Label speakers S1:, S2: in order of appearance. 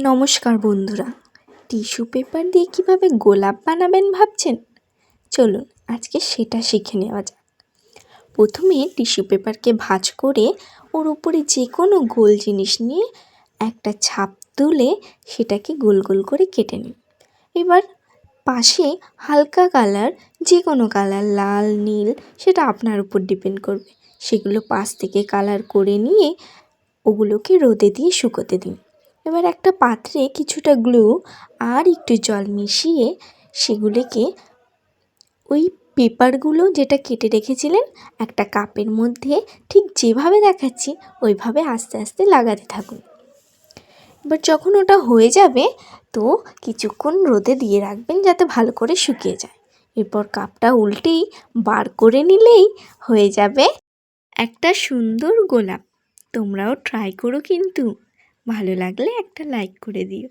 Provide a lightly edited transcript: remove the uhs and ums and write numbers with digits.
S1: নমস্কার বন্ধুরা, tissue paper দিয়ে কীভাবে গোলাপ বানাবেন ভাবছেন? চলুন আজকে সেটা শিখে নেওয়া যাক। প্রথমে টিস্যু পেপারকে ভাঁজ করে ওর উপরে যে কোনো গোল জিনিস নিয়ে একটা ছাপ তুলে সেটাকে গোল গোল করে কেটে নিন। এবার পাশে হালকা কালার, যে কোনো কালার, লাল, নীল, সেটা আপনার উপর ডিপেন্ড করবে, সেগুলো পাশ থেকে কালার করে নিয়ে ওগুলোকে রোদে দিয়ে শুকোতে দিন। এবার একটা পাত্রে কিছুটা গ্লু আর একটু জল মিশিয়ে সেগুলোকে ওই পেপারগুলো যেটা কেটে রেখেছিলেন একটা কাপের মধ্যে ঠিক যেভাবে দেখাচ্ছি ওইভাবে আস্তে আস্তে লাগাতে থাকুন। এবার যখন ওটা হয়ে যাবে তো কিছুক্ষণ রোদে দিয়ে রাখবেন যাতে ভালো করে শুকিয়ে যায়। এরপর কাপটা উল্টেই বার করে নিলেই হয়ে যাবে একটা সুন্দর গোলাপ। তোমরাও ট্রাই করো কিন্তু। ভালো লাগলে একটা লাইক করে দিও।